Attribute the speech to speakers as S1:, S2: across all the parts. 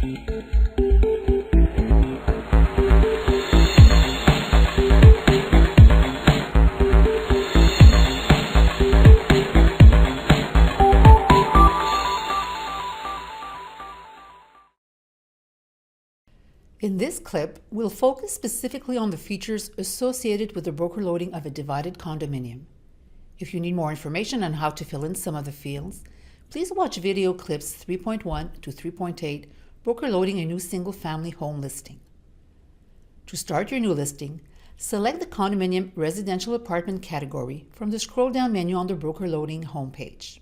S1: In this clip, we'll focus specifically on the features associated with the broker loading of a divided condominium. If you need more information on how to fill in some of the fields, please watch video clips 3.1 to 3.8, Broker Loading a New Single-Family Home Listing. To start your new listing, select the Condominium Residential Apartment category from the scroll-down menu on the Broker Loading homepage.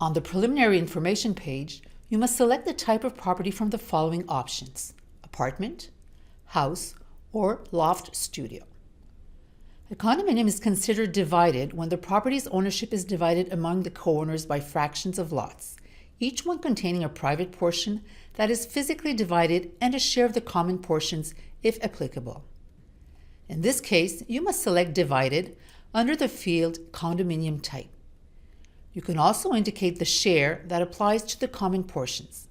S1: On the Preliminary Information page, you must select the type of property from the following options: apartment, house, or loft studio. A condominium is considered divided when the property's ownership is divided among the co-owners by fractions of lots, each one containing a private portion that is physically divided and a share of the common portions if applicable. In this case, you must select Divided under the field Condominium Type. You can also indicate the share that applies to the common portions.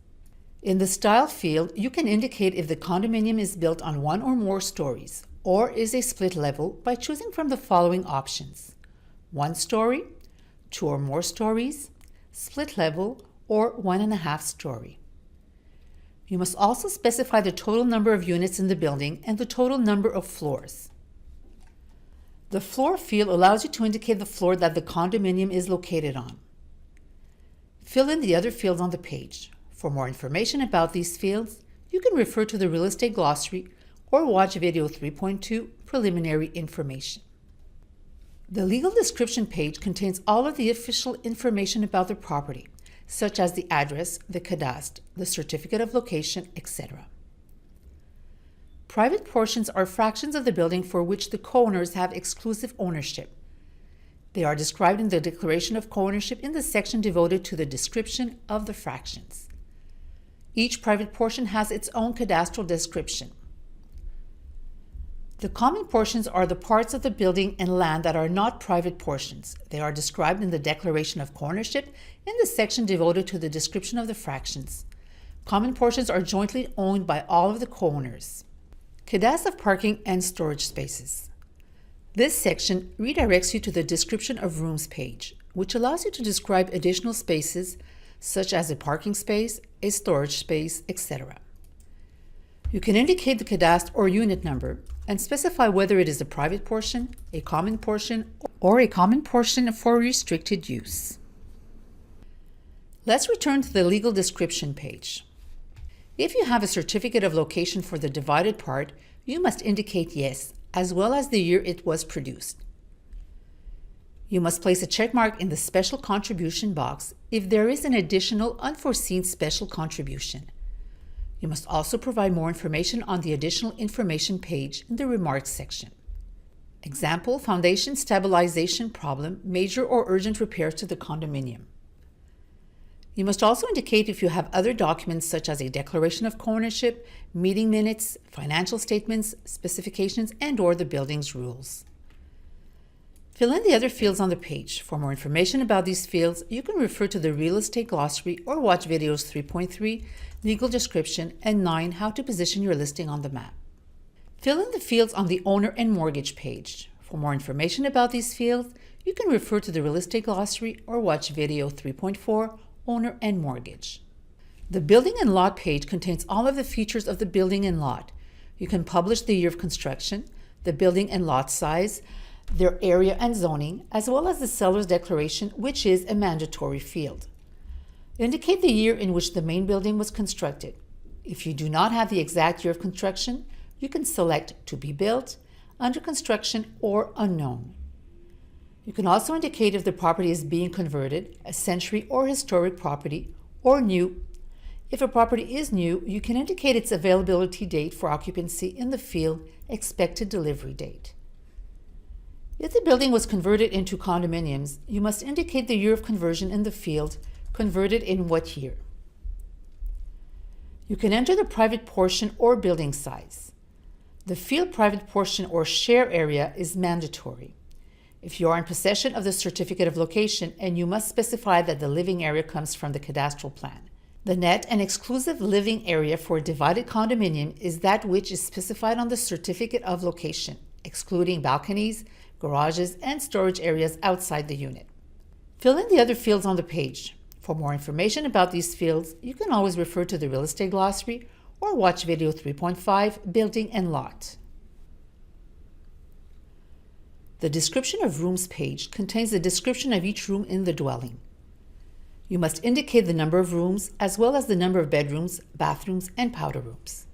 S1: In the Style field, you can indicate if the condominium is built on one or more stories or is a split level by choosing from the following options: 1 story, 2 or more stories, split level, or 1.5 story. You must also specify the total number of units in the building and the total number of floors. The Floor field allows you to indicate the floor that the condominium is located on. Fill in the other fields on the page. For more information about these fields, you can refer to the Real Estate Glossary or watch video 3.2, Preliminary Information. The Legal Description page contains all of the official information about the property, such as the address, the cadastre, the certificate of location, etc. Private portions are fractions of the building for which the co-owners have exclusive ownership. They are described in the Declaration of Co-ownership in the section devoted to the description of the fractions. Each private portion has its own cadastral description. The common portions are the parts of the building and land that are not private portions. They are described in the Declaration of Co-ownership in the section devoted to the description of the fractions. Common portions are jointly owned by all of the co-owners. Cadastre of parking and storage spaces. This section redirects you to the Description of Rooms page, which allows you to describe additional spaces such as a parking space, a storage space, etc. You can indicate the cadastre or unit number and specify whether it is a private portion, a common portion, or a common portion for restricted use. Let's return to the Legal Description page. If you have a certificate of location for the divided part, you must indicate yes, as well as the year it was produced. You must place a check mark in the Special Contribution box if there is an additional unforeseen special contribution. You must also provide more information on the Additional Information page in the Remarks section. Example: foundation stabilization problem, major or urgent repairs to the condominium. You must also indicate if you have other documents such as a declaration of co-ownership, meeting minutes, financial statements, specifications, and/or the building's rules. Fill in the other fields on the page. For more information about these fields, you can refer to the Real Estate Glossary or watch videos 3.3, Legal Description, and 9, How to Position Your Listing on the Map. Fill in the fields on the Owner and Mortgage page. For more information about these fields, you can refer to the Real Estate Glossary or watch video 3.4, Owner and Mortgage. The Building and Lot page contains all of the features of the building and lot. You can publish the year of construction, the building and lot size, their area and zoning, as well as the seller's declaration, which is a mandatory field. Indicate the year in which the main building was constructed. If you do not have the exact year of construction, you can select To Be Built, Under Construction, or Unknown. You can also indicate if the property is being converted, a century or historic property, or new. If a property is new, you can indicate its availability date for occupancy in the field Expected Delivery Date. If the building was converted into condominiums, you must indicate the year of conversion in the field Converted in what year. You can enter the private portion or building size. The field Private Portion or Share Area is mandatory. If you are in possession of the certificate of location, and you must specify that the living area comes from the cadastral plan. The net and exclusive living area for a divided condominium is that which is specified on the certificate of location, excluding balconies, garages, and storage areas outside the unit. Fill in the other fields on the page. For more information about these fields, you can always refer to the real estate glossary or watch video 3.5, Building and Lot. The description of rooms page contains the description of each room in the dwelling. You must indicate the number of rooms as well as the number of bedrooms, bathrooms, and powder rooms.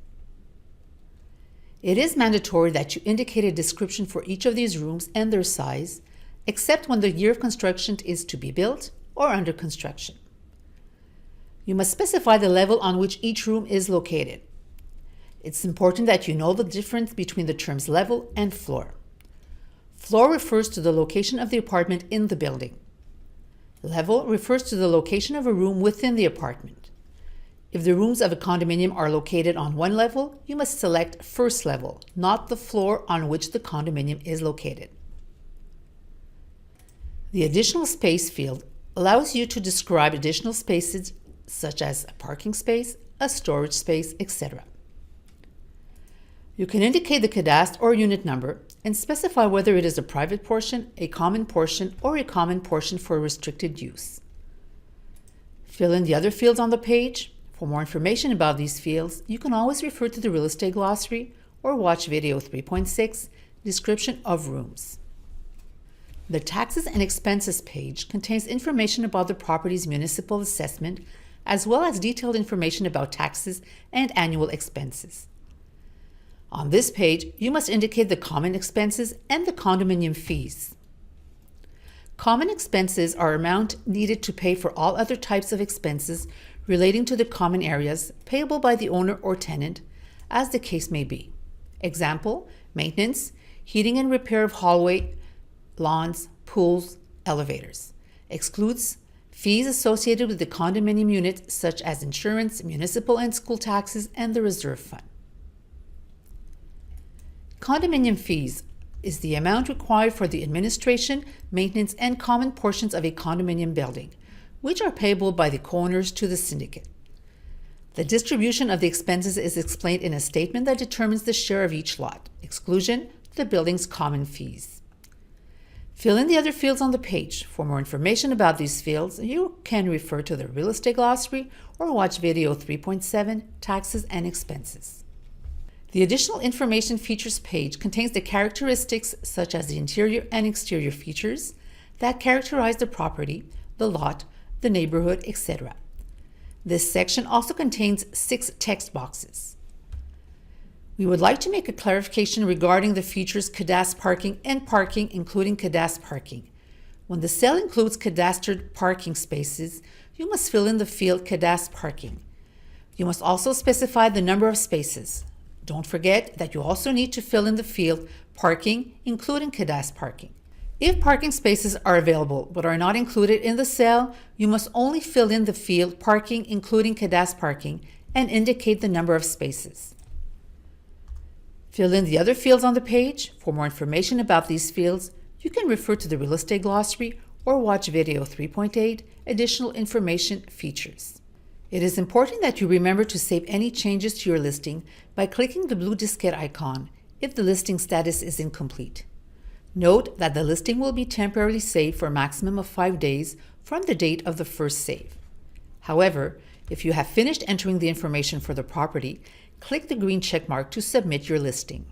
S1: It is mandatory that you indicate a description for each of these rooms and their size, except when the year of construction is to be built or under construction. You must specify the level on which each room is located. It's important that you know the difference between the terms level and floor. Floor refers to the location of the apartment in the building. Level refers to the location of a room within the apartment. If the rooms of a condominium are located on one level, you must select first level, not the floor on which the condominium is located. The additional space field allows you to describe additional spaces such as a parking space, a storage space, etc. You can indicate the cadastre or unit number and specify whether it is a private portion, a common portion, or a common portion for restricted use. Fill in the other fields on the page. For more information about these fields, you can always refer to the real estate glossary or watch video 3.6, Description of Rooms. The Taxes and Expenses page contains information about the property's municipal assessment, as well as detailed information about taxes and annual expenses. On this page, you must indicate the common expenses and the condominium fees. Common expenses are amount needed to pay for all other types of expenses relating to the common areas payable by the owner or tenant, as the case may be. Example, maintenance, heating and repair of hallway, lawns, pools, elevators. Excludes fees associated with the condominium unit such as insurance, municipal and school taxes, and the reserve fund. Condominium fees is the amount required for the administration, maintenance, and common portions of a condominium building, which are payable by the co-owners to the syndicate. The distribution of the expenses is explained in a statement that determines the share of each lot. Exclusion, the building's common fees. Fill in the other fields on the page. For more information about these fields, you can refer to the real estate glossary or watch video 3.7, Taxes and Expenses. The Additional Information Features page contains the characteristics such as the interior and exterior features that characterize the property, the lot, the neighborhood, etc. This section also contains 6 text boxes. We would like to make a clarification regarding the features cadastre parking and parking, including cadastre parking. When the cell includes cadastered parking spaces, you must fill in the field cadastre parking. You must also specify the number of spaces. Don't forget that you also need to fill in the field parking, including cadastre parking. If parking spaces are available but are not included in the cell, you must only fill in the field parking, including cadastre parking, and indicate the number of spaces. Fill in the other fields on the page. For more information about these fields, you can refer to the real estate glossary or watch video 3.8, Additional Information Features. It is important that you remember to save any changes to your listing by clicking the blue diskette icon if the listing status is incomplete. Note that the listing will be temporarily saved for a maximum of 5 days from the date of the first save. However, if you have finished entering the information for the property, click the green check mark to submit your listing.